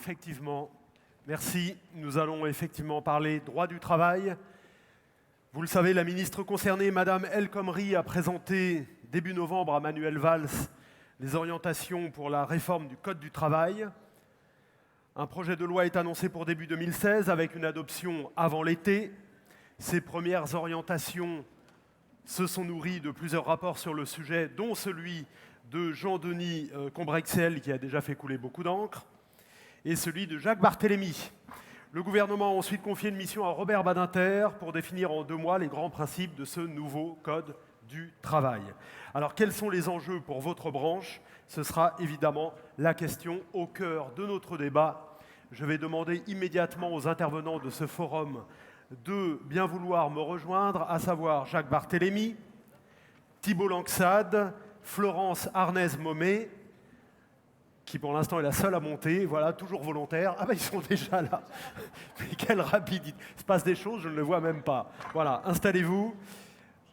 effectivement. Merci. Nous allons effectivement parler droit du travail. Vous le savez, la ministre concernée, Madame El Khomri, a présenté début novembre à Manuel Valls les orientations pour la réforme du Code du travail. Un projet de loi est annoncé pour début 2016 avec une adoption avant l'été. Ces premières orientations se sont nourries de plusieurs rapports sur le sujet, dont celui de Jean-Denis Combrexel, qui a déjà fait couler beaucoup d'encre, et celui de Jacques Barthélemy. Le gouvernement a ensuite confié une mission à Robert Badinter pour définir en 2 mois les grands principes de ce nouveau Code du travail. Alors, quels sont les enjeux pour votre branche? Ce sera évidemment la question au cœur de notre débat. Je vais demander immédiatement aux intervenants de ce forum de bien vouloir me rejoindre, à savoir Jacques Barthélemy, Thibault Langsade, Florence Arnez-Momé, qui pour l'instant est la seule à monter, voilà, toujours volontaire. Ah ben ils sont déjà là. Mais quelle rapidité. Il se passe des choses, je ne le vois même pas. Voilà, installez-vous.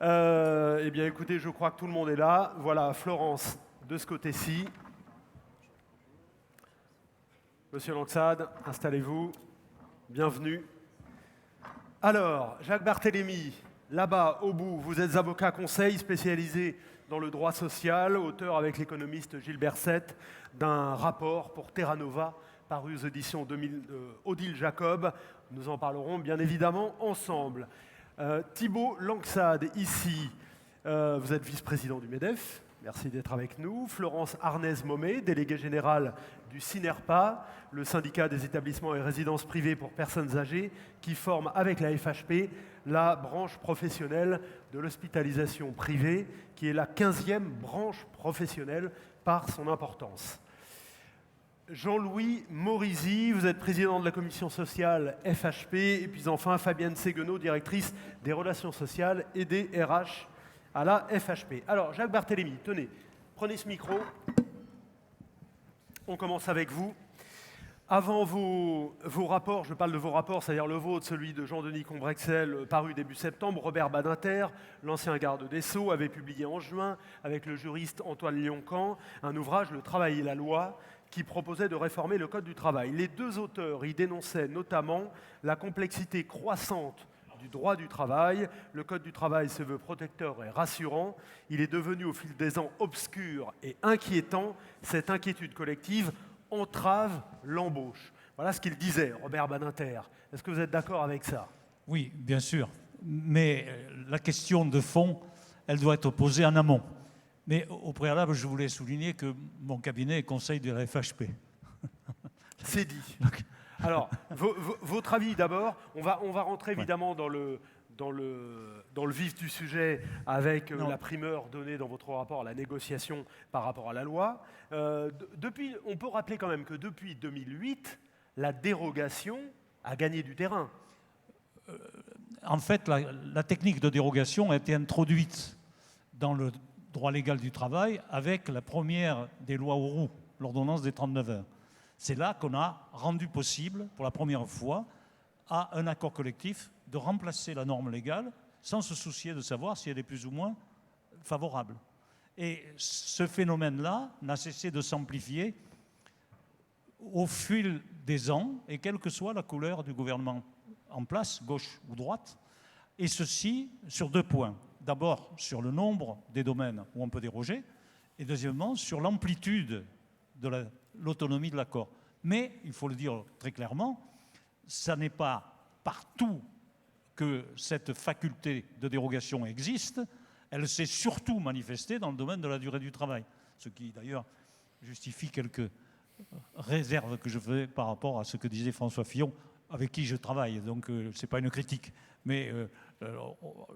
Eh bien écoutez, je crois que tout le monde est là. Voilà, Florence, de ce côté-ci. Monsieur Langsade, installez-vous. Bienvenue. Alors, Jacques Barthélemy, là-bas, au bout, vous êtes avocat conseil spécialisé dans le droit social, auteur avec l'économiste Gilles Berset d'un rapport pour Terra Nova, paru aux éditions Odile Jacob. Nous en parlerons bien évidemment ensemble. Thibault Langsade, ici, vous êtes vice-président du MEDEF. Merci d'être avec nous. Florence Arnez-Momé, déléguée générale du SINERPA, le syndicat des établissements et résidences privées pour personnes âgées, qui forme avec la FHP la branche professionnelle de l'hospitalisation privée, qui est la 15e branche professionnelle par son importance. Jean-Louis Morisi, vous êtes président de la commission sociale FHP, et puis enfin Fabienne Séguenot, directrice des relations sociales et des RH à la FHP. Alors, Jacques Barthélemy, tenez, prenez ce micro. On commence avec vous. Avant vos rapports, je parle de vos rapports, c'est-à-dire le vôtre, celui de Jean-Denis Combrexel, paru début septembre, Robert Badinter, l'ancien garde des Sceaux, avait publié en juin, avec le juriste Antoine Lioncan, un ouvrage, Le travail et la loi, qui proposait de réformer le Code du travail. Les 2 auteurs y dénonçaient notamment la complexité croissante du droit du travail. Le Code du travail se veut protecteur et rassurant. Il est devenu au fil des ans obscur et inquiétant. Cette inquiétude collective entrave l'embauche. Voilà ce qu'il disait, Robert Badinter. Est-ce que vous êtes d'accord avec ça? Oui, bien sûr. Mais la question de fond, elle doit être posée en amont. Mais au préalable, je voulais souligner que mon cabinet est conseil de la FHP. C'est dit. Alors, votre avis d'abord. On va rentrer évidemment dans le vif du sujet avec la primeur donnée dans votre rapport à la négociation par rapport à la loi. On peut rappeler quand même que depuis 2008, la dérogation a gagné du terrain. En fait, la technique de dérogation a été introduite dans le droit légal du travail avec la première des lois Auroux, l'ordonnance des 39 heures. C'est là qu'on a rendu possible, pour la première fois, à un accord collectif de remplacer la norme légale sans se soucier de savoir si elle est plus ou moins favorable. Et ce phénomène-là n'a cessé de s'amplifier au fil des ans, et quelle que soit la couleur du gouvernement en place, gauche ou droite, et ceci sur 2 points. D'abord, sur le nombre des domaines où on peut déroger, et deuxièmement, sur l'amplitude de l'autonomie de l'accord. Mais, il faut le dire très clairement, ça n'est pas partout que cette faculté de dérogation existe. Elle s'est surtout manifestée dans le domaine de la durée du travail. Ce qui, d'ailleurs, justifie quelques réserves que je fais par rapport à ce que disait François Fillon, avec qui je travaille. Donc, ce n'est pas une critique. Mais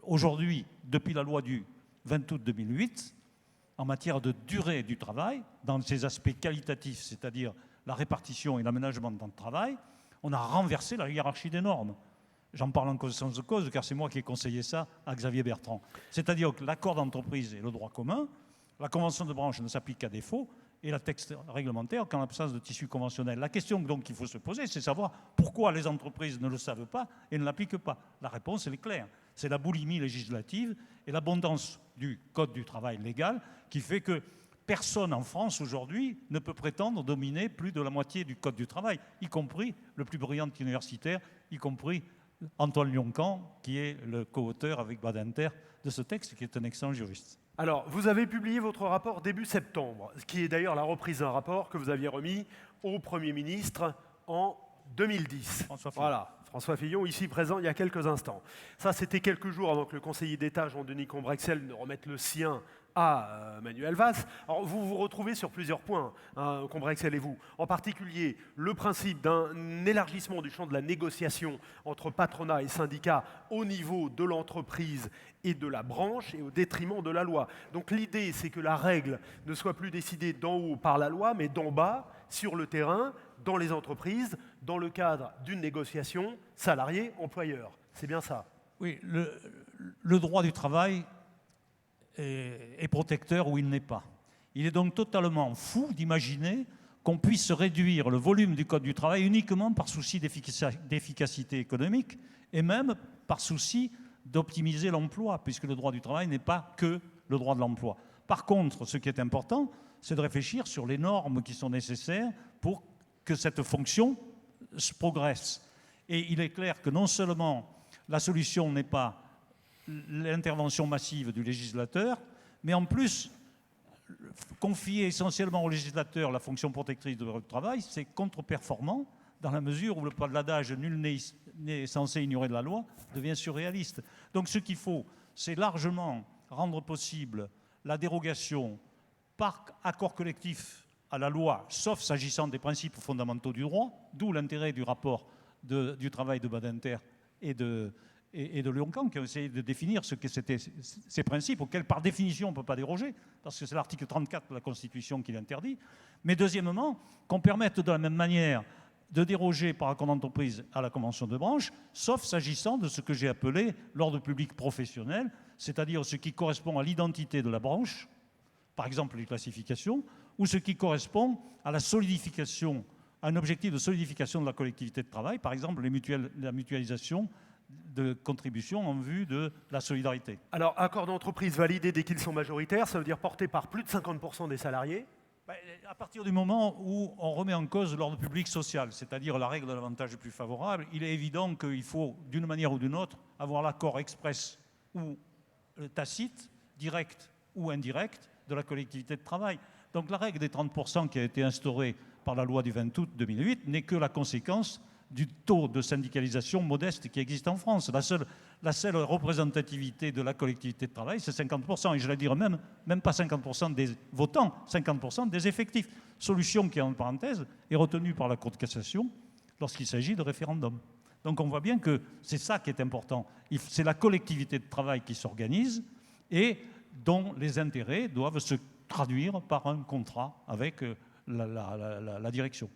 aujourd'hui, depuis la loi du 20 août 2008, en matière de durée du travail, dans ses aspects qualitatifs, c'est-à-dire la répartition et l'aménagement de temps de travail, on a renversé la hiérarchie des normes. J'en parle en connaissance de cause, car c'est moi qui ai conseillé ça à Xavier Bertrand. C'est-à-dire que l'accord d'entreprise est le droit commun, la convention de branche ne s'applique qu'à défaut, et la texte réglementaire qu'en l'absence de tissu conventionnel. La question donc qu'il faut se poser, c'est savoir pourquoi les entreprises ne le savent pas et ne l'appliquent pas. La réponse, elle est claire. C'est la boulimie législative et l'abondance du Code du travail légal qui fait que personne en France aujourd'hui ne peut prétendre dominer plus de la moitié du Code du travail, y compris le plus brillant universitaire, y compris Antoine Lyon-Caen, qui est le co-auteur avec Badinter de ce texte, qui est un excellent juriste. Alors, vous avez publié votre rapport début septembre, ce qui est d'ailleurs la reprise d'un rapport que vous aviez remis au Premier ministre en 2010. François Fillon. Voilà, François Fillon, ici présent il y a quelques instants. Ça, c'était quelques jours avant que le conseiller d'État Jean-Denis Combrexel ne remette le sien à Manuel Valls. Alors, vous vous retrouvez sur plusieurs points, hein, Combrexel et vous. En particulier, le principe d'un élargissement du champ de la négociation entre patronat et syndicats au niveau de l'entreprise et de la branche et au détriment de la loi. Donc l'idée, c'est que la règle ne soit plus décidée d'en haut par la loi, mais d'en bas, sur le terrain, dans les entreprises, dans le cadre d'une négociation salarié-employeur. C'est bien ça? Oui, le droit du travail est protecteur où il n'est pas. Il est donc totalement fou d'imaginer qu'on puisse réduire le volume du Code du travail uniquement par souci d'efficacité économique et même par souci d'optimiser l'emploi, puisque le droit du travail n'est pas que le droit de l'emploi. Par contre, ce qui est important, c'est de réfléchir sur les normes qui sont nécessaires pour que cette fonction progresse. Et il est clair que non seulement la solution n'est pas l'intervention massive du législateur, mais en plus, confier essentiellement au législateur la fonction protectrice du droit du travail, c'est contre-performant dans la mesure où le poids de l'adage « nul n'est censé ignorer de la loi » devient surréaliste. Donc ce qu'il faut, c'est largement rendre possible la dérogation par accord collectif à la loi, sauf s'agissant des principes fondamentaux du droit, d'où l'intérêt du rapport du travail de Badinter et de Lyon-Caen, qui ont essayé de définir ce que c'étaient ces principes, auxquels par définition on ne peut pas déroger, parce que c'est l'article 34 de la Constitution qui l'interdit. Mais deuxièmement, qu'on permette de la même manière de déroger par accord d'entreprise à la convention de branche, sauf s'agissant de ce que j'ai appelé l'ordre public professionnel, c'est-à-dire ce qui correspond à l'identité de la branche, par exemple les classifications, ou ce qui correspond à la solidification, à un objectif de solidification de la collectivité de travail, par exemple la mutualisation de contributions en vue de la solidarité. Alors, accords d'entreprise validés dès qu'ils sont majoritaires, ça veut dire portés par plus de 50% des salariés? À partir du moment où on remet en cause l'ordre public social, c'est-à-dire la règle de l'avantage le plus favorable, il est évident qu'il faut, d'une manière ou d'une autre, avoir l'accord express ou tacite, direct ou indirect, de la collectivité de travail. Donc la règle des 30% qui a été instaurée par la loi du 20 août 2008 n'est que la conséquence du taux de syndicalisation modeste qui existe en France. La seule représentativité de la collectivité de travail, c'est 50%. Et je vais dire même pas 50% des votants, 50% des effectifs. Solution qui, en parenthèse, est retenue par la Cour de cassation lorsqu'il s'agit de référendum. Donc on voit bien que c'est ça qui est important. C'est la collectivité de travail qui s'organise et dont les intérêts doivent se traduire par un contrat avec la direction.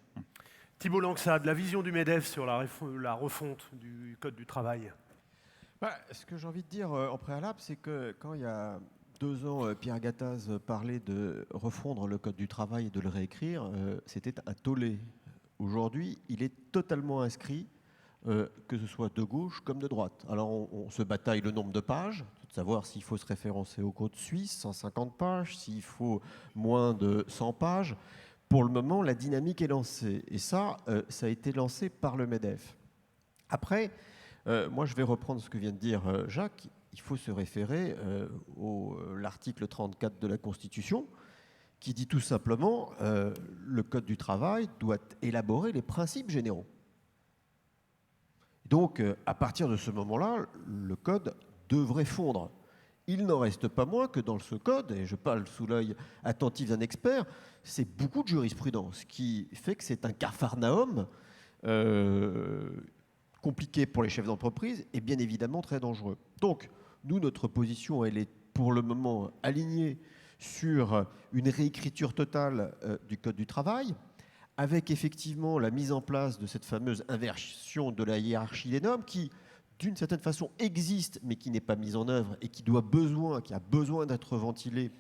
Thibault Langsade, la vision du MEDEF sur la refonte du Code du travail. Ce que j'ai envie de dire en préalable, c'est que quand il y a 2 ans, Pierre Gattaz parlait de refondre le Code du travail et de le réécrire, c'était un tollé. Aujourd'hui, il est totalement inscrit, que ce soit de gauche comme de droite. Alors on se bataille le nombre de pages, de savoir s'il faut se référencer au code suisse, 150 pages, s'il faut moins de 100 pages. Pour le moment, la dynamique est lancée. Et ça a été lancé par le MEDEF. Après, moi, je vais reprendre ce que vient de dire Jacques. Il faut se référer à l'article 34 de la Constitution, qui dit tout simplement le Code du travail doit élaborer les principes généraux. Donc, à partir de ce moment-là, le Code devrait fondre. Il n'en reste pas moins que dans ce Code, et je parle sous l'œil attentif d'un expert, c'est beaucoup de jurisprudence qui fait que c'est un capharnaüm compliqué pour les chefs d'entreprise et bien évidemment très dangereux. Donc, nous, notre position, elle est pour le moment alignée sur une réécriture totale du Code du travail, avec effectivement la mise en place de cette fameuse inversion de la hiérarchie des normes qui, d'une certaine façon, existe, mais qui n'est pas mise en œuvre et qui a besoin d'être ventilée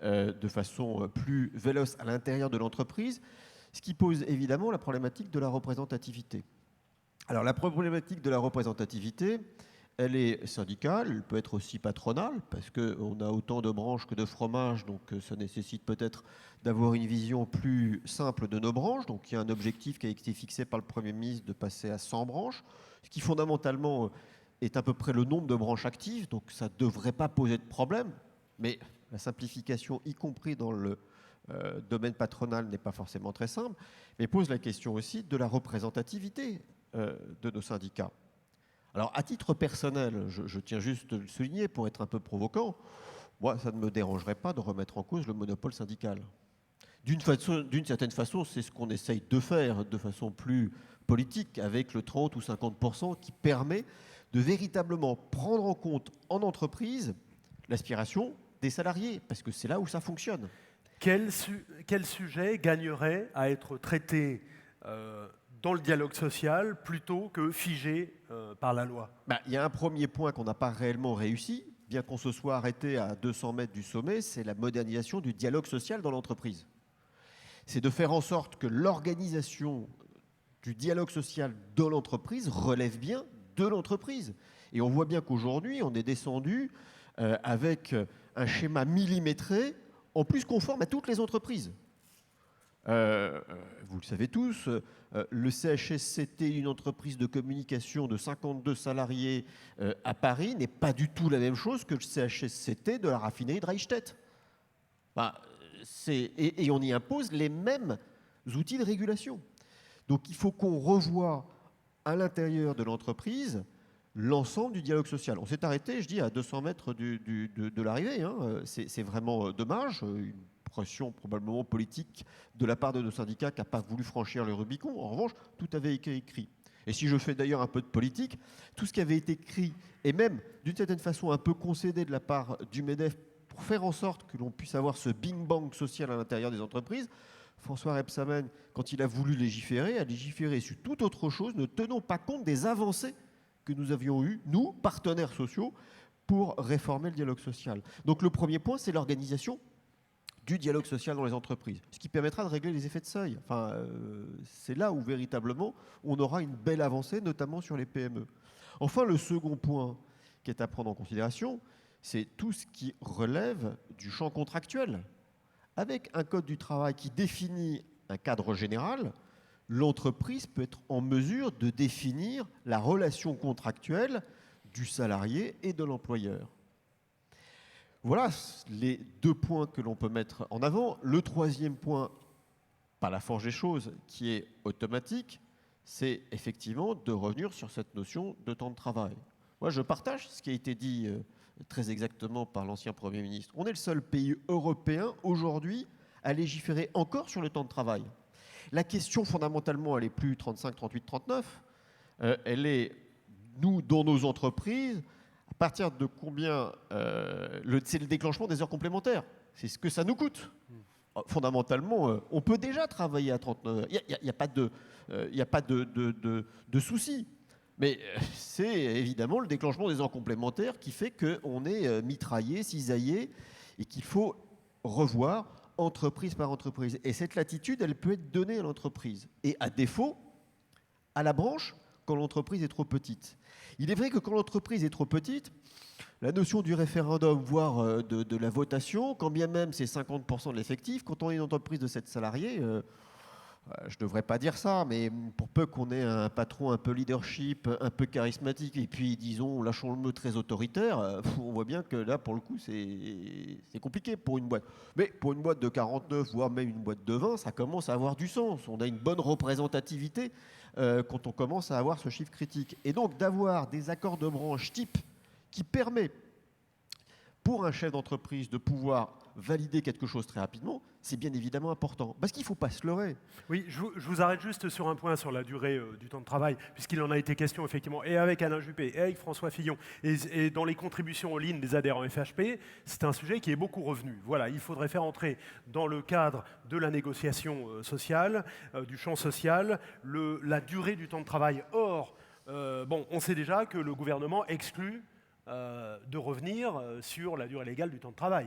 de façon plus véloce à l'intérieur de l'entreprise, ce qui pose évidemment la problématique de la représentativité. Alors la problématique de la représentativité, elle est syndicale, elle peut être aussi patronale, parce qu'on a autant de branches que de fromages, donc ça nécessite peut-être d'avoir une vision plus simple de nos branches. Donc il y a un objectif qui a été fixé par le Premier ministre de passer à 100 branches, ce qui fondamentalement est à peu près le nombre de branches actives, donc ça ne devrait pas poser de problème, mais la simplification, y compris dans le domaine patronal, n'est pas forcément très simple, mais pose la question aussi de la représentativité de nos syndicats. Alors, à titre personnel, je tiens juste à le souligner pour être un peu provoquant, moi, ça ne me dérangerait pas de remettre en cause le monopole syndical. D'une certaine façon, c'est ce qu'on essaye de faire de façon plus politique avec le 30 ou 50% qui permet de véritablement prendre en compte en entreprise l'aspiration des salariés, parce que c'est là où ça fonctionne. Quel sujet gagnerait à être traité dans le dialogue social plutôt que figé par la loi? Il y a un premier point qu'on n'a pas réellement réussi, bien qu'on se soit arrêté à 200 mètres du sommet, c'est la modernisation du dialogue social dans l'entreprise. C'est de faire en sorte que l'organisation du dialogue social dans l'entreprise relève bien de l'entreprise. Et on voit bien qu'aujourd'hui, on est descendu avec un schéma millimétré, en plus conforme à toutes les entreprises. Vous le savez tous, le CHSCT, une entreprise de communication de 52 salariés à Paris, n'est pas du tout la même chose que le CHSCT de la raffinerie de Reichstett. Et on y impose les mêmes outils de régulation. Donc il faut qu'on revoie à l'intérieur de l'entreprise l'ensemble du dialogue social. On s'est arrêté, je dis, à 200 mètres de l'arrivée. C'est vraiment dommage. Une pression probablement politique de la part de nos syndicats qui n'a pas voulu franchir le Rubicon. En revanche, tout avait été écrit. Et si je fais d'ailleurs un peu de politique, tout ce qui avait été écrit, et même d'une certaine façon un peu concédé de la part du MEDEF pour faire en sorte que l'on puisse avoir ce bing-bang social à l'intérieur des entreprises, François Rebsamen, quand il a voulu légiférer, a légiféré sur toute autre chose, ne tenant pas compte des avancées que nous avions eues, nous, partenaires sociaux, pour réformer le dialogue social. Donc le premier point, c'est l'organisation du dialogue social dans les entreprises, ce qui permettra de régler les effets de seuil. C'est là où véritablement on aura une belle avancée, notamment sur les PME. Enfin, le second point qui est à prendre en considération, c'est tout ce qui relève du champ contractuel. Avec un code du travail qui définit un cadre général, l'entreprise peut être en mesure de définir la relation contractuelle du salarié et de l'employeur. Voilà les deux points que l'on peut mettre en avant. Le troisième point, par la force des choses, qui est automatique, c'est effectivement de revenir sur cette notion de temps de travail. Moi, je partage ce qui a été dit très exactement par l'ancien Premier ministre. On est le seul pays européen aujourd'hui à légiférer encore sur le temps de travail. La question fondamentalement, elle n'est plus 35, 38, 39. Elle est, nous, dans nos entreprises, à partir de combien c'est le déclenchement des heures complémentaires. C'est ce que ça nous coûte. Fondamentalement, on peut déjà travailler à 39 heures. Il n'y a pas de souci. Mais c'est évidemment le déclenchement des heures complémentaires qui fait qu'on est mitraillé, cisaillé, et qu'il faut revoir entreprise par entreprise. Et cette latitude, elle peut être donnée à l'entreprise. Et à défaut, à la branche, quand l'entreprise est trop petite. Il est vrai que quand l'entreprise est trop petite, la notion du référendum, voire de la votation, quand bien même c'est 50% de l'effectif, quand on est une entreprise de 7 salariés, je ne devrais pas dire ça, mais pour peu qu'on ait un patron un peu leadership, un peu charismatique, et puis disons, lâchons le mot, très autoritaire, on voit bien que là, pour le coup, c'est compliqué pour une boîte. Mais pour une boîte de 49, voire même une boîte de 20, ça commence à avoir du sens. On a une bonne représentativité quand on commence à avoir ce chiffre critique. Et donc d'avoir des accords de branche type qui permet pour un chef d'entreprise de pouvoir valider quelque chose très rapidement, c'est bien évidemment important. Parce qu'il ne faut pas se leurrer. Oui, je vous arrête juste sur un point sur la durée du temps de travail, puisqu'il en a été question effectivement, et avec Alain Juppé, et avec François Fillon, et dans les contributions en ligne des adhérents FHP, c'est un sujet qui est beaucoup revenu. Voilà, il faudrait faire entrer dans le cadre de la négociation sociale, du champ social, la durée du temps de travail. Or, on sait déjà que le gouvernement exclut de revenir sur la durée légale du temps de travail.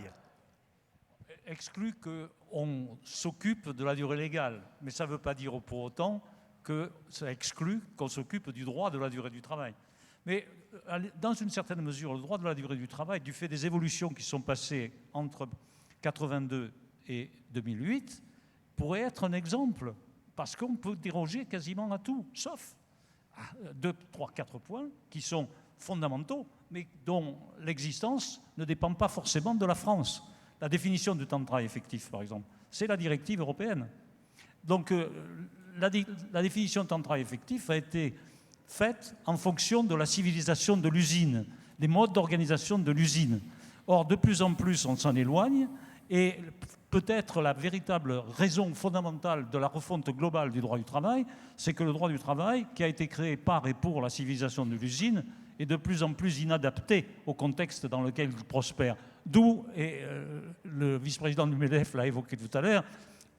Exclut qu'on s'occupe de la durée légale, mais ça ne veut pas dire pour autant que ça exclut qu'on s'occupe du droit de la durée du travail. Mais dans une certaine mesure, le droit de la durée du travail, du fait des évolutions qui sont passées entre 82 et 2008, pourrait être un exemple, parce qu'on peut déroger quasiment à tout, sauf à 2, 3, 4 points qui sont fondamentaux, mais dont l'existence ne dépend pas forcément de la France. La définition du temps de travail effectif, par exemple, c'est la directive européenne. Donc la définition de temps de travail effectif a été faite en fonction de la civilisation de l'usine, des modes d'organisation de l'usine. Or, de plus en plus, on s'en éloigne, et peut-être la véritable raison fondamentale de la refonte globale du droit du travail, c'est que le droit du travail, qui a été créé par et pour la civilisation de l'usine, est de plus en plus inadapté au contexte dans lequel il prospère. D'où, et le vice-président du MEDEF l'a évoqué tout à l'heure,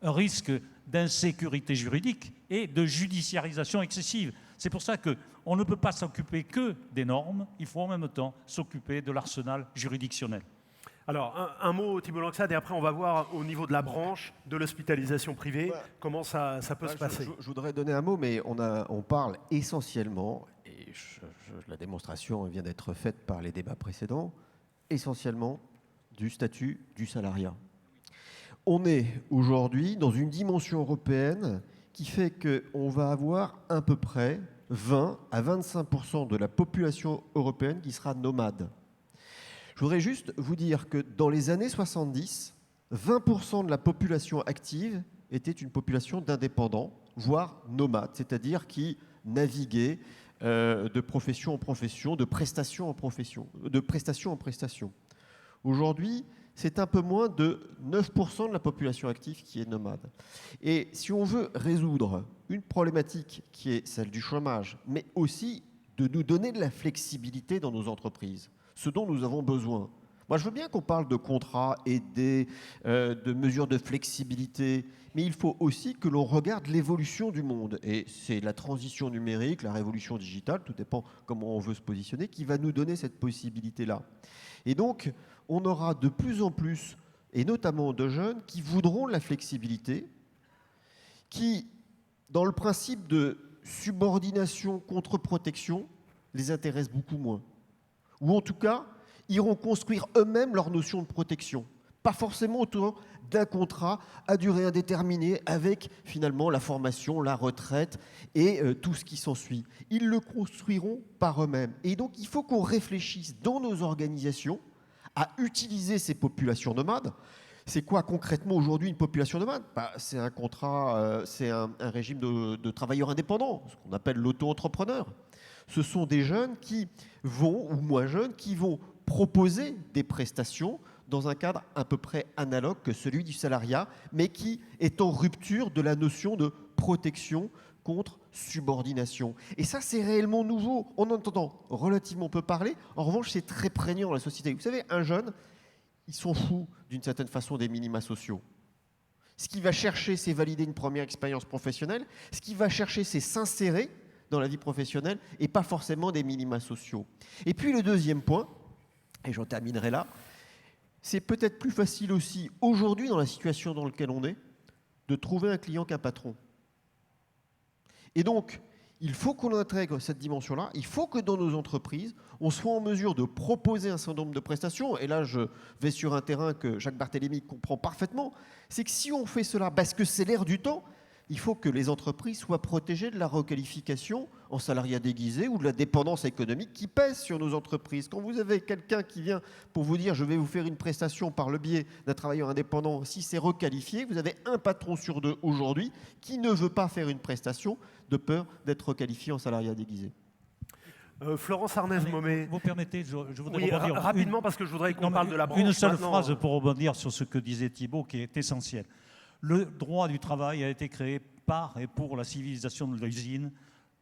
un risque d'insécurité juridique et de judiciarisation excessive. C'est pour ça qu'on ne peut pas s'occuper que des normes, il faut en même temps s'occuper de l'arsenal juridictionnel. Alors, un mot, Thibault Langsad, et après on va voir au niveau de la branche de l'hospitalisation privée, comment ça peut se passer. Je voudrais donner un mot, mais on parle essentiellement, et la démonstration vient d'être faite par les débats précédents, essentiellement du statut du salariat. On est aujourd'hui dans une dimension européenne qui fait qu'on va avoir à peu près 20 à 25% de la population européenne qui sera nomade. Je voudrais juste vous dire que dans les années 70, 20% de la population active était une population d'indépendants, voire nomades, c'est-à-dire qui naviguaient de profession en profession, de prestation en profession, de prestation en prestation. Aujourd'hui, c'est un peu moins de 9% de la population active qui est nomade. Et si on veut résoudre une problématique qui est celle du chômage, mais aussi de nous donner de la flexibilité dans nos entreprises, ce dont nous avons besoin. Moi, je veux bien qu'on parle de contrats et de mesures de flexibilité, mais il faut aussi que l'on regarde l'évolution du monde. Et c'est la transition numérique, la révolution digitale, tout dépend comment on veut se positionner, qui va nous donner cette possibilité-là. Et donc, on aura de plus en plus, et notamment de jeunes, qui voudront la flexibilité, qui, dans le principe de subordination contre protection, les intéresse beaucoup moins. Ou en tout cas, iront construire eux-mêmes leur notion de protection. Pas forcément autour d'un contrat à durée indéterminée avec finalement la formation, la retraite et tout ce qui s'ensuit. Ils le construiront par eux-mêmes. Et donc, il faut qu'on réfléchisse dans nos organisations à utiliser ces populations nomades. C'est quoi concrètement aujourd'hui une population nomade ? C'est un contrat, c'est un régime de travailleurs indépendants, ce qu'on appelle l'auto-entrepreneur. Ce sont des jeunes qui vont, ou moins jeunes, qui vont proposer des prestations dans un cadre à peu près analogue que celui du salariat, mais qui est en rupture de la notion de protection contre subordination. Et ça, c'est réellement nouveau. On en entend relativement peu parler. En revanche, c'est très prégnant dans la société. Vous savez, un jeune, il s'en fout d'une certaine façon des minima sociaux. Ce qu'il va chercher, c'est valider une première expérience professionnelle. Ce qu'il va chercher, c'est s'insérer dans la vie professionnelle et pas forcément des minima sociaux. Et puis le deuxième point, et j'en terminerai là, c'est peut-être plus facile aussi aujourd'hui dans la situation dans laquelle on est de trouver un client qu'un patron. Et donc, il faut qu'on intègre cette dimension-là, il faut que dans nos entreprises, on soit en mesure de proposer un certain nombre de prestations, et là je vais sur un terrain que Jacques Barthélémy comprend parfaitement, c'est que si on fait cela parce que c'est l'air du temps, il faut que les entreprises soient protégées de la requalification en salariat déguisé ou de la dépendance économique qui pèse sur nos entreprises. Quand vous avez quelqu'un qui vient pour vous dire « je vais vous faire une prestation par le biais d'un travailleur indépendant », si c'est requalifié, vous avez un patron sur deux aujourd'hui qui ne veut pas faire une prestation de peur d'être requalifié en salariat déguisé. Florence Arnaiz-Momé. Vous permettez, je voudrais rebondir rapidement parce que je voudrais qu'on parle de la branche. Une seule maintenant. phrase pour rebondir sur ce que disait Thibault qui est essentiel. Le droit du travail a été créé par et pour la civilisation de l'usine.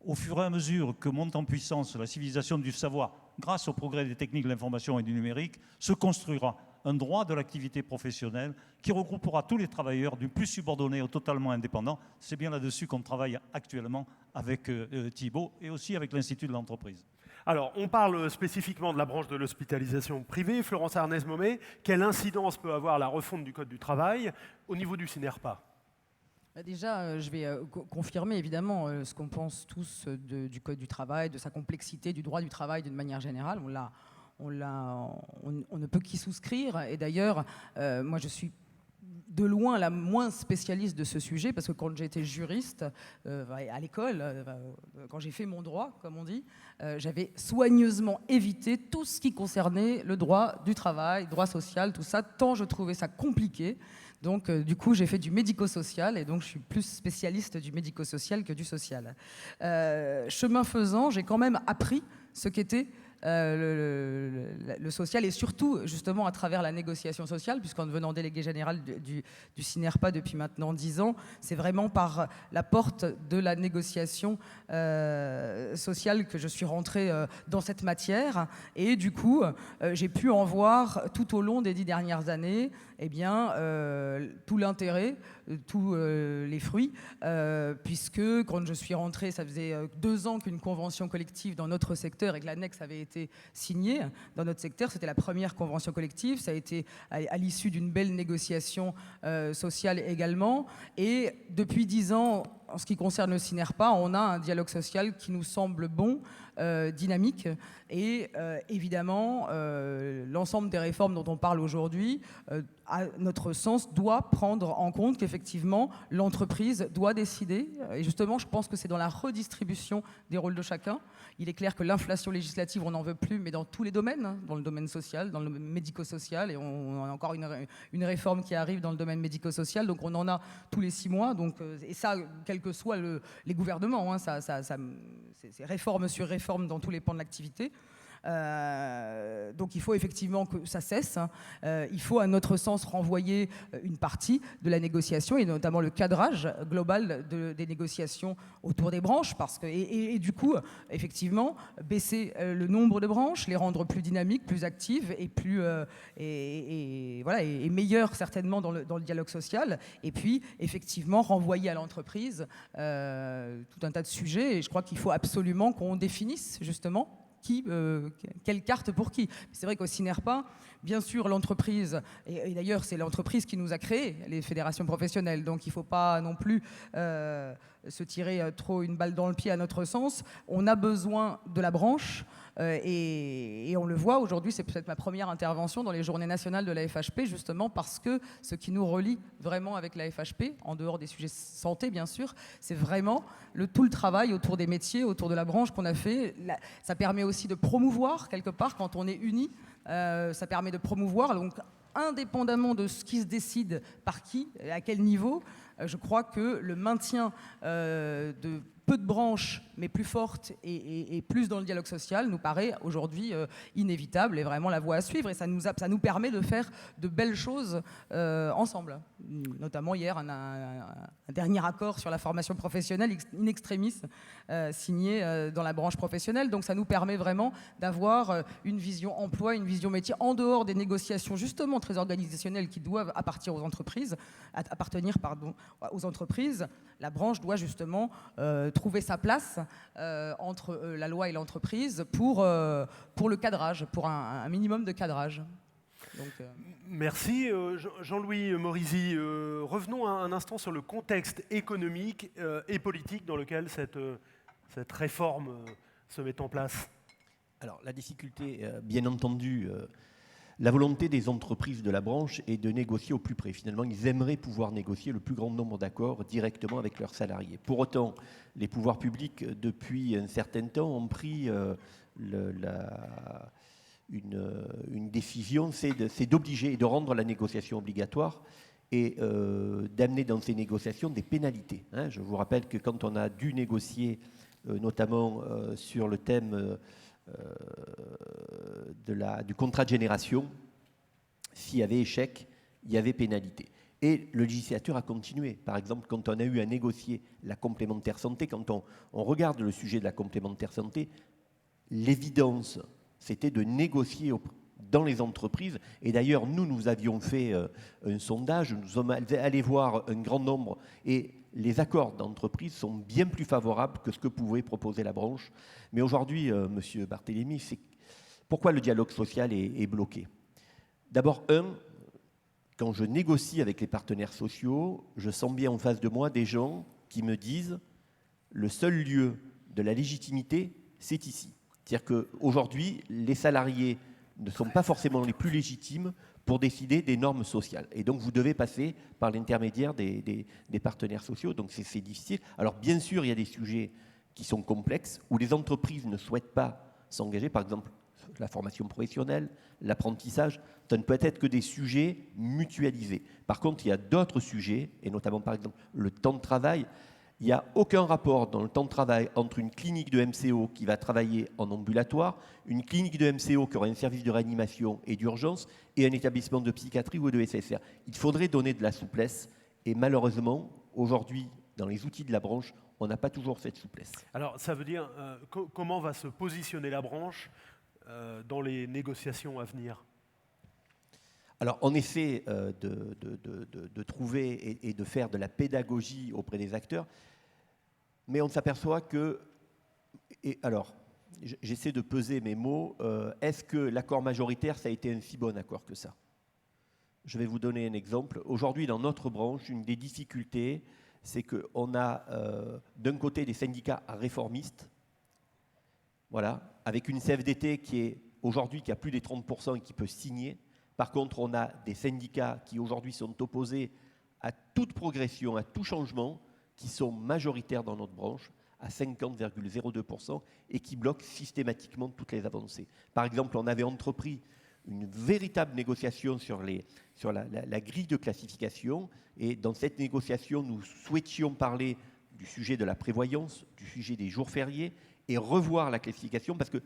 Au fur et à mesure que monte en puissance la civilisation du savoir, grâce au progrès des techniques de l'information et du numérique, se construira un droit de l'activité professionnelle qui regroupera tous les travailleurs, du plus subordonné au totalement indépendant. C'est bien là-dessus qu'on travaille actuellement avec Thibault et aussi avec l'Institut de l'entreprise. Alors, on parle spécifiquement de la branche de l'hospitalisation privée. Florence Arnaiz-Momé, quelle incidence peut avoir la refonte du Code du travail au niveau du CINERPA ? Déjà, je vais confirmer évidemment ce qu'on pense tous du Code du travail, de sa complexité, du droit du travail d'une manière générale. On ne peut qu'y souscrire. Et d'ailleurs, moi je suis de loin la moins spécialiste de ce sujet, parce que quand j'étais juriste à l'école, quand j'ai fait mon droit, comme on dit, j'avais soigneusement évité tout ce qui concernait le droit du travail, droit social, tout ça, tant je trouvais ça compliqué. Donc, du coup, j'ai fait du médico-social, et donc je suis plus spécialiste du médico-social que du social. Chemin faisant, j'ai quand même appris ce qu'était le social, et surtout justement à travers la négociation sociale, puisqu'en devenant délégué général du CINERPA depuis maintenant 10 ans, c'est vraiment par la porte de la négociation sociale que je suis rentrée dans cette matière, et du coup j'ai pu en voir tout au long des 10 dernières années tout l'intérêt, tous les fruits, puisque quand je suis rentrée, ça faisait 2 ans qu'une convention collective dans notre secteur et que l'annexe avait été signée dans notre secteur. C'était la première convention collective, ça a été à l'issue d'une belle négociation sociale également. Et depuis 10 ans, en ce qui concerne le CINERPA, on a un dialogue social qui nous semble bon, dynamique, et évidemment l'ensemble des réformes dont on parle aujourd'hui, à notre sens, doit prendre en compte qu'effectivement l'entreprise doit décider, et justement je pense que c'est dans la redistribution des rôles de chacun. Il est clair que l'inflation législative, on n'en veut plus, mais dans tous les domaines, hein, dans le domaine social, dans le médico-social, et on a encore une réforme qui arrive dans le domaine médico-social, donc on en a tous les 6 mois, donc, et ça, quels que soient les gouvernements, hein, c'est réforme sur réforme dans tous les pans de l'activité. Donc il faut effectivement que ça cesse. Il faut à notre sens renvoyer une partie de la négociation, et notamment le cadrage global des négociations autour des branches, parce que, et du coup effectivement baisser le nombre de branches, les rendre plus dynamiques, plus actives et plus voilà, et meilleures certainement dans le dialogue social, et puis effectivement renvoyer à l'entreprise tout un tas de sujets. Et je crois qu'il faut absolument qu'on définisse justement quelle carte pour qui. C'est vrai qu'au CINERPA, bien sûr, l'entreprise, et d'ailleurs c'est l'entreprise qui nous a créé, les fédérations professionnelles, donc il ne faut pas non plus se tirer trop une balle dans le pied à notre sens. On a besoin de la branche, et on le voit aujourd'hui, c'est peut-être ma première intervention dans les journées nationales de la FHP, justement parce que ce qui nous relie vraiment avec la FHP, en dehors des sujets santé bien sûr, c'est vraiment tout le travail autour des métiers, autour de la branche qu'on a fait. Ça permet aussi de promouvoir quelque part, quand on est unis, ça permet de promouvoir, donc indépendamment de ce qui se décide par qui, à quel niveau, je crois que le maintien de peu de branches, mais plus fortes et plus dans le dialogue social, nous paraît aujourd'hui inévitable et vraiment la voie à suivre. Et ça nous permet de faire de belles choses ensemble. Notamment hier, un dernier accord sur la formation professionnelle in extremis signé dans la branche professionnelle. Donc ça nous permet vraiment d'avoir une vision emploi, une vision métier en dehors des négociations justement très organisationnelles qui doivent appartenir aux entreprises. La branche doit justement trouver sa place entre la loi et l'entreprise pour le cadrage, pour un minimum de cadrage. Donc, Merci Jean-Louis Morisi. Revenons un instant sur le contexte économique et politique dans lequel cette réforme se met en place. Alors la difficulté, bien entendu, la volonté des entreprises de la branche est de négocier au plus près. Finalement, ils aimeraient pouvoir négocier le plus grand nombre d'accords directement avec leurs salariés. Pour autant, les pouvoirs publics, depuis un certain temps, ont pris une décision, c'est d'obliger et de rendre la négociation obligatoire et d'amener dans ces négociations des pénalités. Je vous rappelle que quand on a dû négocier, notamment sur le thème du contrat de génération, s'il y avait échec, il y avait pénalité. Et le législateur a continué. Par exemple, quand on a eu à négocier la complémentaire santé, quand on regarde le sujet de la complémentaire santé, l'évidence, c'était de négocier dans les entreprises. Et d'ailleurs, nous avions fait un sondage, nous sommes allés voir un grand nombre, et les accords d'entreprise sont bien plus favorables que ce que pouvait proposer la branche. Mais aujourd'hui, Monsieur Barthélémy, pourquoi le dialogue social est bloqué ? D'abord, quand je négocie avec les partenaires sociaux, je sens bien en face de moi des gens qui me disent le seul lieu de la légitimité, c'est ici. C'est-à-dire qu'aujourd'hui, les salariés ne sont pas forcément les plus légitimes pour décider des normes sociales. Et donc, vous devez passer par l'intermédiaire des partenaires sociaux. Donc, c'est difficile. Alors, bien sûr, il y a des sujets qui sont complexes, où les entreprises ne souhaitent pas s'engager. Par exemple, la formation professionnelle, l'apprentissage, ça ne peut être que des sujets mutualisés. Par contre, il y a d'autres sujets, et notamment, par exemple, le temps de travail. Il n'y a aucun rapport dans le temps de travail entre une clinique de MCO qui va travailler en ambulatoire, une clinique de MCO qui aura un service de réanimation et d'urgence, et un établissement de psychiatrie ou de SSR. Il faudrait donner de la souplesse, et malheureusement, aujourd'hui, dans les outils de la branche, on n'a pas toujours cette souplesse. Alors, ça veut dire, comment va se positionner la branche dans les négociations à venir? Alors, on essaie de trouver et de faire de la pédagogie auprès des acteurs, mais on s'aperçoit que... Et alors, j'essaie de peser mes mots. Est-ce que l'accord majoritaire, ça a été un si bon accord que ça? Je vais vous donner un exemple. Aujourd'hui, dans notre branche, une des difficultés, c'est qu'on a d'un côté des syndicats réformistes, voilà, avec une CFDT qui est aujourd'hui qui a plus des 30% et qui peut signer. Par contre, on a des syndicats qui aujourd'hui sont opposés à toute progression, à tout changement, qui sont majoritaires dans notre branche, à 50,02%, et qui bloquent systématiquement toutes les avancées. Par exemple, on avait entrepris une véritable négociation sur la grille de classification, et dans cette négociation, nous souhaitions parler du sujet de la prévoyance, du sujet des jours fériés, et revoir la classification, parce que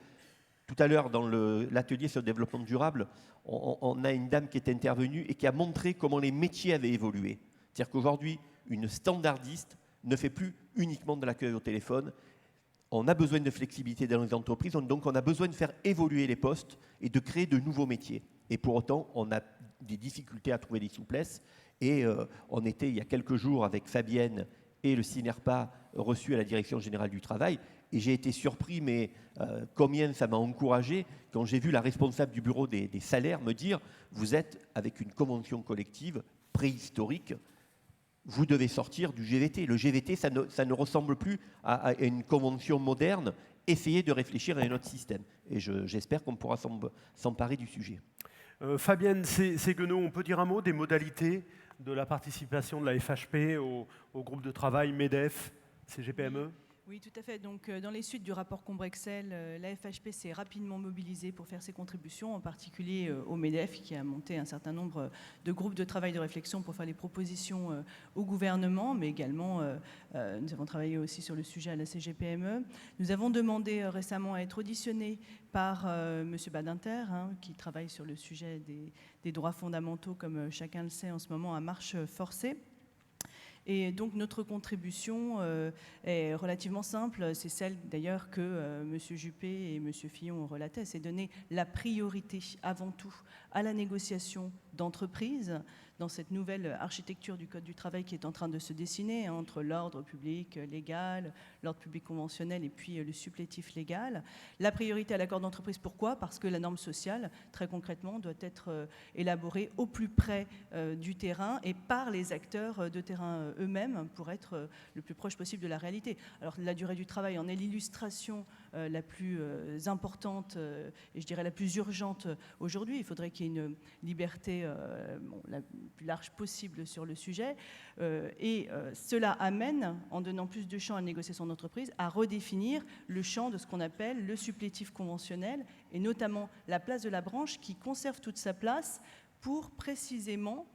tout à l'heure, dans l'atelier sur le développement durable, on a une dame qui est intervenue et qui a montré comment les métiers avaient évolué. C'est-à-dire qu'aujourd'hui, une standardiste ne fait plus uniquement de l'accueil au téléphone. On a besoin de flexibilité dans les entreprises, donc on a besoin de faire évoluer les postes et de créer de nouveaux métiers. Et pour autant, on a des difficultés à trouver des souplesses. Et on était, il y a quelques jours, avec Fabienne et le CINERPA, reçus à la Direction Générale du Travail. Et j'ai été surpris, mais combien ça m'a encouragé quand j'ai vu la responsable du bureau des salaires me dire « Vous êtes avec une convention collective préhistorique, vous devez sortir du GVT. Le GVT, ça ne ressemble plus à une convention moderne. Essayez de réfléchir à un autre système. » Et j'espère qu'on pourra s'emparer du sujet. Fabienne Séguenot, on peut dire un mot des modalités de la participation de la FHP au groupe de travail MEDEF, CGPME? Oui, tout à fait. Donc, dans les suites du rapport Combrexel, la FHP s'est rapidement mobilisée pour faire ses contributions, en particulier au MEDEF, qui a monté un certain nombre de groupes de travail de réflexion pour faire les propositions au gouvernement, mais également, nous avons travaillé aussi sur le sujet à la CGPME. Nous avons demandé récemment à être auditionnés par M. Badinter, qui travaille sur le sujet des droits fondamentaux, comme chacun le sait en ce moment, à marche forcée. Et donc notre contribution est relativement simple, c'est celle d'ailleurs que M. Juppé et M. Fillon ont relaté, c'est donner la priorité avant tout à la négociation d'entreprise dans cette nouvelle architecture du Code du travail qui est en train de se dessiner entre l'ordre public légal, l'ordre public conventionnel et puis le supplétif légal. La priorité à l'accord d'entreprise, pourquoi? Parce que la norme sociale, très concrètement, doit être élaborée au plus près du terrain et par les acteurs de terrain eux-mêmes pour être le plus proche possible de la réalité. Alors la durée du travail en est l'illustration la plus importante et je dirais la plus urgente aujourd'hui. Il faudrait qu'il y ait une liberté la plus large possible sur le sujet et cela amène, en donnant plus de champ à la négociation d'entreprise, à redéfinir le champ de ce qu'on appelle le supplétif conventionnel et notamment la place de la branche qui conserve toute sa place pour précisément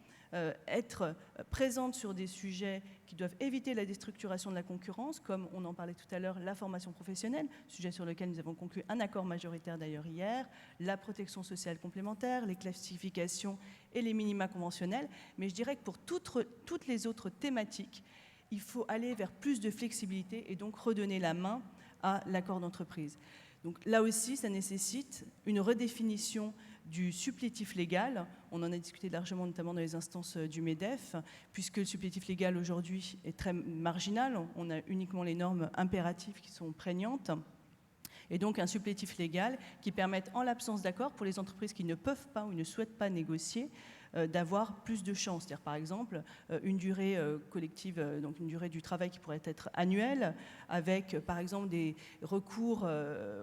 être présente sur des sujets qui doivent éviter la déstructuration de la concurrence, comme on en parlait tout à l'heure, la formation professionnelle, sujet sur lequel nous avons conclu un accord majoritaire d'ailleurs hier, la protection sociale complémentaire, les classifications et les minima conventionnels. Mais je dirais que pour toutes les autres thématiques, il faut aller vers plus de flexibilité et donc redonner la main à l'accord d'entreprise. Donc là aussi, ça nécessite une redéfinition du supplétif légal. On en a discuté largement, notamment dans les instances du MEDEF, puisque le supplétif légal aujourd'hui est très marginal. On a uniquement les normes impératives qui sont prégnantes. Et donc un supplétif légal qui permette, en l'absence d'accord, pour les entreprises qui ne peuvent pas ou ne souhaitent pas négocier, d'avoir plus de chances. C'est-à-dire, par exemple, une durée collective, donc une durée du travail qui pourrait être annuelle, avec, par exemple, des recours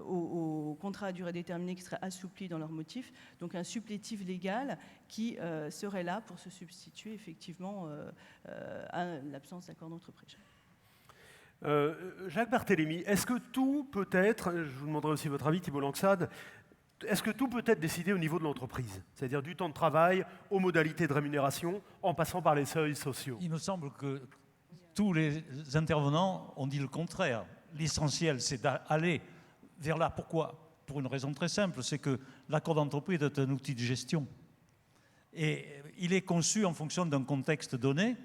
aux contrats à durée déterminée qui seraient assouplis dans leurs motifs. Donc, un supplétif légal qui serait là pour se substituer, effectivement, à l'absence d'accord d'entreprise. Jacques Barthélémy, est-ce que tout peut être, je vous demanderai aussi votre avis, Thibault Langsade, est-ce que tout peut être décidé au niveau de l'entreprise? C'est-à-dire du temps de travail aux modalités de rémunération, en passant par les seuils sociaux? Il me semble que tous les intervenants ont dit le contraire. L'essentiel, c'est d'aller vers là. Pourquoi? Pour une raison très simple, c'est que l'accord d'entreprise est un outil de gestion. Et il est conçu en fonction d'un contexte donné.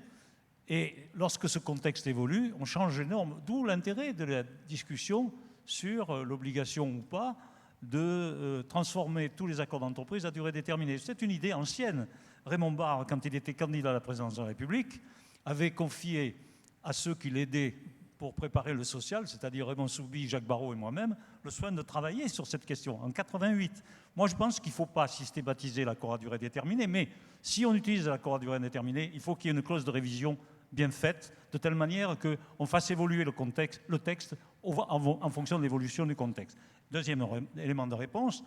Et lorsque ce contexte évolue, on change les normes. D'où l'intérêt de la discussion sur l'obligation ou pas de transformer tous les accords d'entreprise à durée déterminée. C'est une idée ancienne. Raymond Barre, quand il était candidat à la présidence de la République, avait confié à ceux qui l'aidaient pour préparer le social, c'est-à-dire Raymond Soubi, Jacques Barrot et moi-même, le soin de travailler sur cette question, en 88. Moi, je pense qu'il ne faut pas systématiser l'accord à durée déterminée, mais si on utilise l'accord à durée déterminée, il faut qu'il y ait une clause de révision bien faite, de telle manière qu'on fasse évoluer le texte en fonction de l'évolution du contexte. Deuxième élément de réponse,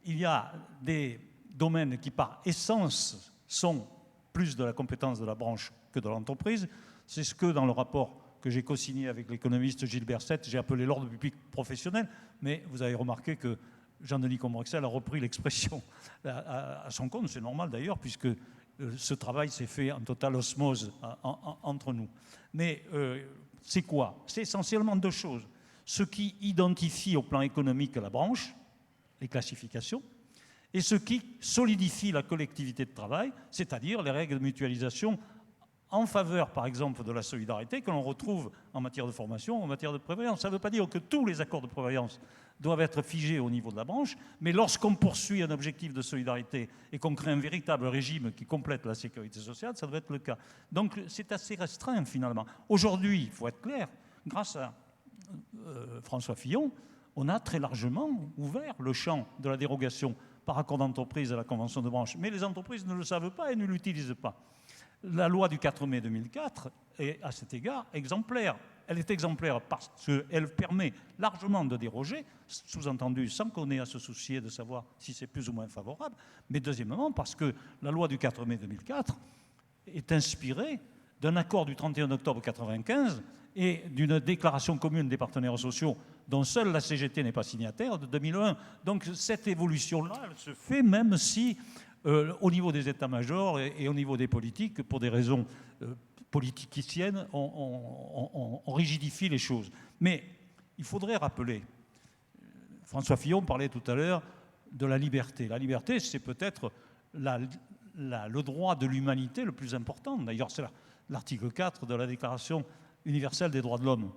il y a des domaines qui, par essence, sont plus de la compétence de la branche que de l'entreprise. C'est ce que, dans le rapport que j'ai co-signé avec l'économiste Gilbert Sette, j'ai appelé l'ordre public professionnel, mais vous avez remarqué que Jean-Denis Combrexel a repris l'expression à son compte, c'est normal d'ailleurs, puisque ce travail s'est fait en totale osmose entre nous. Mais c'est quoi? C'est essentiellement deux choses. Ce qui identifie au plan économique la branche, les classifications, et ce qui solidifie la collectivité de travail, c'est-à-dire les règles de mutualisation en faveur, par exemple, de la solidarité que l'on retrouve en matière de formation, en matière de prévoyance. Ça ne veut pas dire que tous les accords de prévoyance doivent être figés au niveau de la branche, mais lorsqu'on poursuit un objectif de solidarité et qu'on crée un véritable régime qui complète la sécurité sociale, ça doit être le cas. Donc c'est assez restreint, finalement. Aujourd'hui, il faut être clair, grâce à François Fillon, on a très largement ouvert le champ de la dérogation par accord d'entreprise à la convention de branche. Mais les entreprises ne le savent pas et ne l'utilisent pas. La loi du 4 mai 2004 est, à cet égard, exemplaire. Elle est exemplaire parce qu'elle permet largement de déroger, sous-entendu sans qu'on ait à se soucier de savoir si c'est plus ou moins favorable, mais deuxièmement parce que la loi du 4 mai 2004 est inspirée d'un accord du 31 octobre 1995 et d'une déclaration commune des partenaires sociaux dont seule la CGT n'est pas signataire de 2001. Donc cette évolution-là, elle se fait même si au niveau des états-majors et au niveau des politiques, pour des raisons politiciennes, on rigidifie les choses. Mais il faudrait rappeler, François Fillon parlait tout à l'heure de la liberté. La liberté, c'est peut-être le droit de l'humanité le plus important. D'ailleurs, c'est l'article 4 de la Déclaration universelle des droits de l'homme.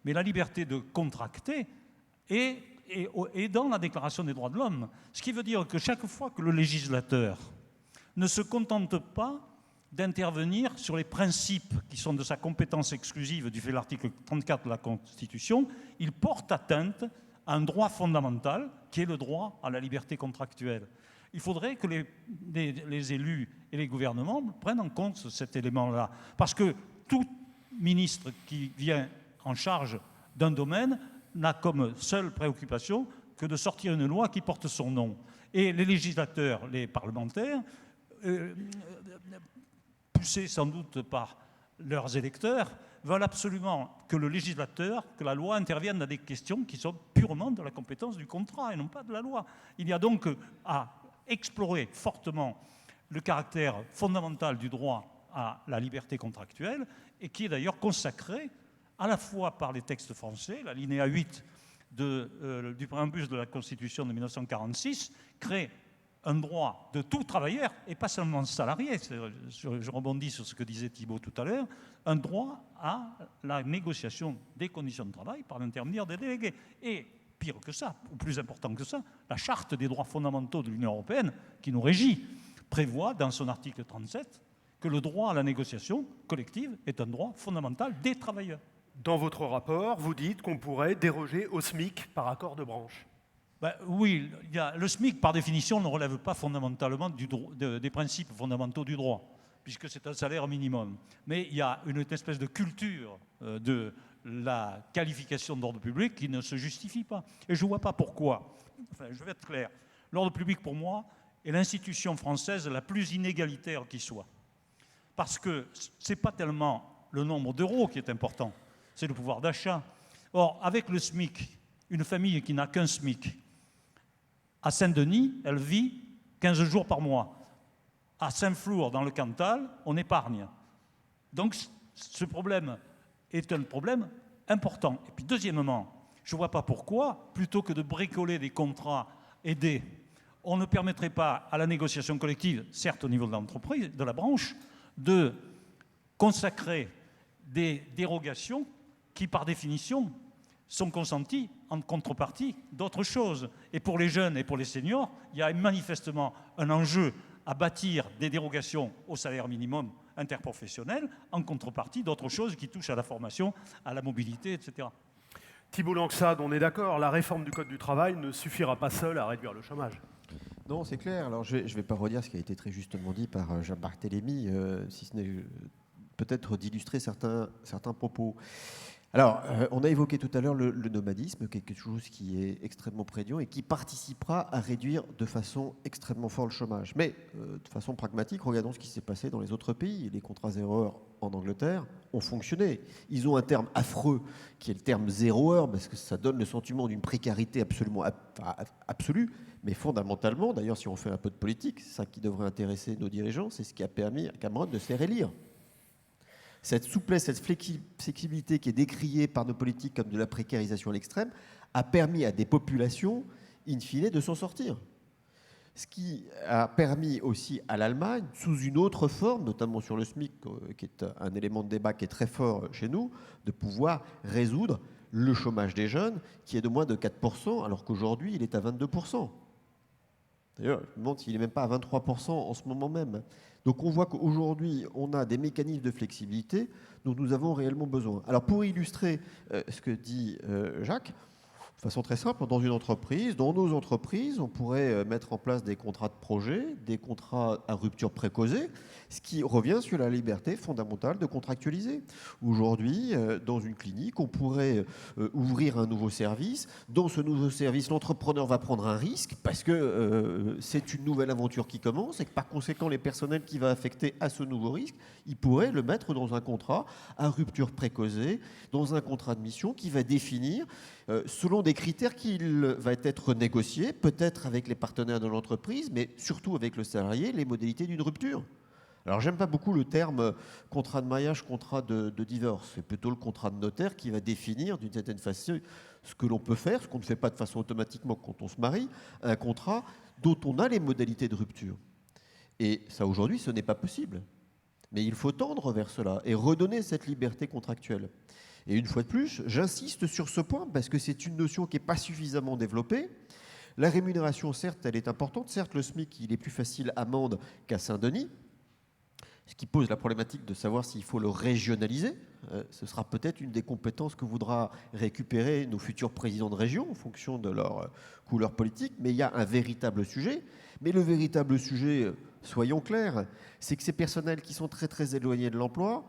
Mais la liberté de contracter est dans la Déclaration des droits de l'homme. Ce qui veut dire que chaque fois que le législateur ne se contente pas d'intervenir sur les principes qui sont de sa compétence exclusive du fait de l'article 34 de la Constitution, il porte atteinte à un droit fondamental qui est le droit à la liberté contractuelle. Il faudrait que les élus et les gouvernements prennent en compte cet élément-là. Parce que tout ministre qui vient en charge d'un domaine n'a comme seule préoccupation que de sortir une loi qui porte son nom. Et les législateurs, les parlementaires, poussés sans doute par leurs électeurs, veulent absolument que le législateur, que la loi intervienne dans des questions qui sont purement de la compétence du contrat et non pas de la loi. Il y a donc à explorer fortement le caractère fondamental du droit à la liberté contractuelle et qui est d'ailleurs consacré à la fois par les textes français, l'alinéa 8 du préambule de la Constitution de 1946 crée un droit de tout travailleur, et pas seulement salarié, je rebondis sur ce que disait Thibault tout à l'heure, un droit à la négociation des conditions de travail par l'intermédiaire des délégués. Et pire que ça, ou plus important que ça, la Charte des droits fondamentaux de l'Union européenne, qui nous régit, prévoit dans son article 37 que le droit à la négociation collective est un droit fondamental des travailleurs. Dans votre rapport, vous dites qu'on pourrait déroger au SMIC par accord de branche. Ben, oui, le SMIC, par définition, ne relève pas fondamentalement des principes fondamentaux du droit, puisque c'est un salaire minimum. Mais il y a une espèce de culture de la qualification d'ordre public qui ne se justifie pas. Et je ne vois pas pourquoi. Enfin, je vais être clair. L'ordre public, pour moi, est l'institution française la plus inégalitaire qui soit. Parce que ce n'est pas tellement le nombre d'euros qui est important, c'est le pouvoir d'achat. Or, avec le SMIC, une famille qui n'a qu'un SMIC, à Saint-Denis, elle vit 15 jours par mois. À Saint-Flour, dans le Cantal, on épargne. Donc, ce problème est un problème important. Et puis, deuxièmement, je ne vois pas pourquoi, plutôt que de bricoler des contrats aidés, on ne permettrait pas à la négociation collective, certes au niveau de l'entreprise, de la branche, de consacrer des dérogations qui, par définition, sont consentis en contrepartie d'autres choses. Et pour les jeunes et pour les seniors, il y a manifestement un enjeu à bâtir des dérogations au salaire minimum interprofessionnel en contrepartie d'autres choses qui touchent à la formation, à la mobilité, etc. Thibault Langsade, on est d'accord, la réforme du Code du travail ne suffira pas seule à réduire le chômage. Non, c'est clair. Alors, je ne vais pas redire ce qui a été très justement dit par Jean Barthélémy, si ce n'est peut-être d'illustrer certains propos. Alors, on a évoqué tout à l'heure le nomadisme, quelque chose qui est extrêmement prégnant et qui participera à réduire de façon extrêmement forte le chômage. Mais de façon pragmatique, regardons ce qui s'est passé dans les autres pays. Les contrats 0 heure en Angleterre ont fonctionné. Ils ont un terme affreux qui est le terme 0 heure parce que ça donne le sentiment d'une précarité absolument absolue. Mais fondamentalement, d'ailleurs, si on fait un peu de politique, c'est ça qui devrait intéresser nos dirigeants, c'est ce qui a permis à Cameron de se faire élire. Cette souplesse, cette flexibilité qui est décriée par nos politiques comme de la précarisation à l'extrême, a permis à des populations, in fine, de s'en sortir. Ce qui a permis aussi à l'Allemagne, sous une autre forme, notamment sur le SMIC, qui est un élément de débat qui est très fort chez nous, de pouvoir résoudre le chômage des jeunes, qui est de moins de 4%, alors qu'aujourd'hui, il est à 22%. D'ailleurs, je me demande s'il n'est même pas à 23% en ce moment même. Donc on voit qu'aujourd'hui, on a des mécanismes de flexibilité dont nous avons réellement besoin. Alors pour illustrer ce que dit Jacques, de façon très simple, dans nos entreprises, on pourrait mettre en place des contrats de projet, des contrats à rupture précausée, ce qui revient sur la liberté fondamentale de contractualiser. Aujourd'hui, dans une clinique, on pourrait ouvrir un nouveau service. Dans ce nouveau service, l'entrepreneur va prendre un risque parce que c'est une nouvelle aventure qui commence et que par conséquent, les personnels qui va affecter à ce nouveau risque, il pourrait le mettre dans un contrat à rupture précausée, dans un contrat de mission qui va définir selon des critères qui va être négociés, peut-être avec les partenaires de l'entreprise, mais surtout avec le salarié, les modalités d'une rupture. Alors, j'aime pas beaucoup le terme contrat de mariage, contrat de divorce. C'est plutôt le contrat de notaire qui va définir d'une certaine façon ce que l'on peut faire, ce qu'on ne fait pas de façon automatiquement quand on se marie, un contrat dont on a les modalités de rupture. Et ça, aujourd'hui, ce n'est pas possible. Mais il faut tendre vers cela et redonner cette liberté contractuelle. Et une fois de plus, j'insiste sur ce point parce que c'est une notion qui n'est pas suffisamment développée. La rémunération, certes, elle est importante. Certes, le SMIC, il est plus facile à Mende qu'à Saint-Denis, ce qui pose la problématique de savoir s'il faut le régionaliser. Ce sera peut-être une des compétences que voudra récupérer nos futurs présidents de région en fonction de leur couleur politique. Mais il y a un véritable sujet. Mais le véritable sujet, soyons clairs, c'est que ces personnels qui sont très très éloignés de l'emploi,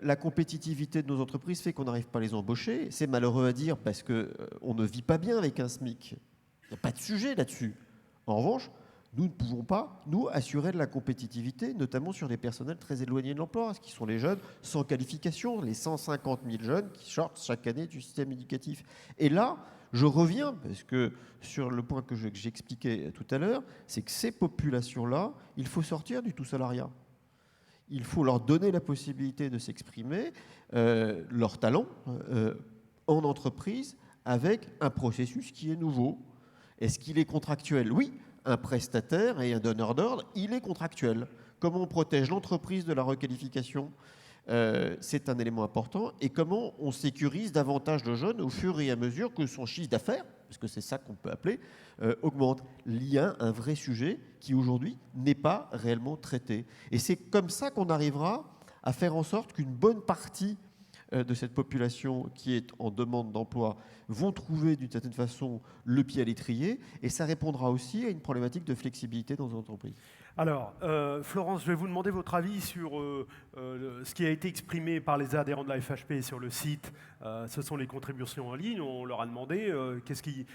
la compétitivité de nos entreprises fait qu'on n'arrive pas à les embaucher. C'est malheureux à dire parce qu'on ne vit pas bien avec un SMIC. Il n'y a pas de sujet là-dessus. En revanche, nous ne pouvons pas, nous, assurer de la compétitivité, notamment sur les personnels très éloignés de l'emploi, ce qui sont les jeunes sans qualification, les 150 000 jeunes qui sortent chaque année du système éducatif. Et là, je reviens, parce que sur le point que j'expliquais tout à l'heure, c'est que ces populations-là, il faut sortir du tout salariat. Il faut leur donner la possibilité de s'exprimer, leur talent, en entreprise, avec un processus qui est nouveau. Est-ce qu'il est contractuel ? Oui, un prestataire et un donneur d'ordre, il est contractuel. Comment on protège l'entreprise de la requalification ? C'est un élément important. Et comment on sécurise davantage de jeunes au fur et à mesure que son chiffre d'affaires, parce que c'est ça qu'on peut appeler, augmente. Il y a un vrai sujet qui aujourd'hui n'est pas réellement traité. Et c'est comme ça qu'on arrivera à faire en sorte qu'une bonne partie de cette population qui est en demande d'emploi vont trouver d'une certaine façon le pied à l'étrier, et ça répondra aussi à une problématique de flexibilité dans les entreprises. Alors, Florence, je vais vous demander votre avis sur ce qui a été exprimé par les adhérents de la FHP sur le site. Ce sont les contributions en ligne. On leur a demandé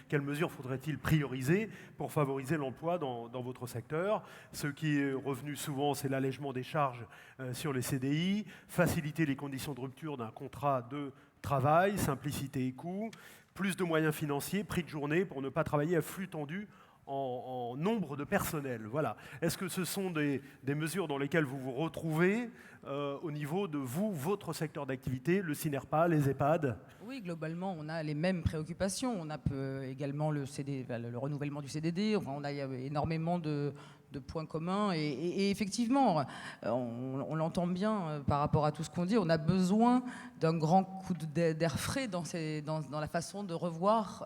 quelles mesures faudrait-il prioriser pour favoriser l'emploi dans votre secteur. Ce qui est revenu souvent, c'est l'allègement des charges sur les CDI, faciliter les conditions de rupture d'un contrat de travail, simplicité et coût, plus de moyens financiers, prix de journée pour ne pas travailler à flux tendu en nombre de personnel. Voilà. Est-ce que ce sont des mesures dans lesquelles vous vous retrouvez au niveau de votre secteur d'activité, le CINERPA, les EHPAD? Oui, globalement, on a les mêmes préoccupations. On a également le renouvellement du CDD. Enfin, on a énormément de points communs. Et effectivement, on l'entend bien par rapport à tout ce qu'on dit, on a besoin d'un grand coup d'air frais dans la façon de revoir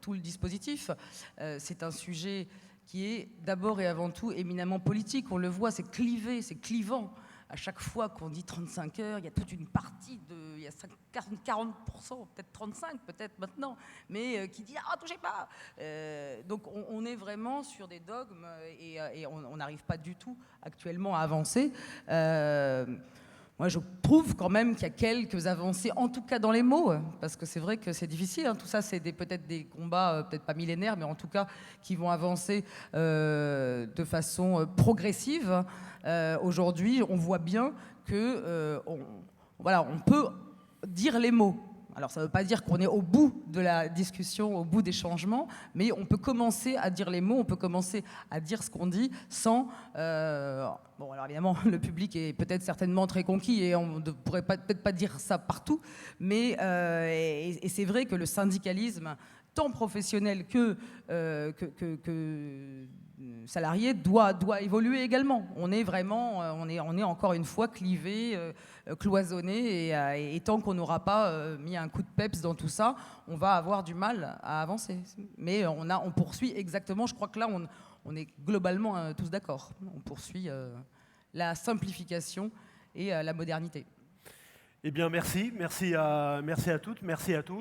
tout le dispositif. C'est un sujet qui est d'abord et avant tout éminemment politique. On le voit, c'est clivé, c'est clivant. À chaque fois qu'on dit 35 heures, il y a toute une partie il y a 40%, peut-être 35%, peut-être maintenant, mais qui dit « Ah, touchez pas !» Donc on est vraiment sur des dogmes et on n'arrive pas du tout actuellement à avancer. Moi, je trouve quand même qu'il y a quelques avancées, en tout cas dans les mots, parce que c'est vrai que c'est difficile. Hein. Tout ça, c'est peut-être des combats, peut-être pas millénaires, mais en tout cas qui vont avancer de façon progressive. Aujourd'hui, on voit bien que on peut dire les mots. Alors, ça ne veut pas dire qu'on est au bout de la discussion, au bout des changements, mais on peut commencer à dire les mots, on peut commencer à dire ce qu'on dit sans... Bon, alors évidemment, le public est peut-être certainement très conquis et on ne pourrait peut-être pas dire ça partout, mais et c'est vrai que le syndicalisme, tant professionnel que salarié, doit évoluer également. On est vraiment, on est encore une fois clivé, cloisonné, et tant qu'on n'aura pas mis un coup de peps dans tout ça, on va avoir du mal à avancer. Mais on poursuit exactement, je crois que là, on est globalement tous d'accord. On poursuit la simplification et la modernité. Eh bien, merci à toutes, merci à tous.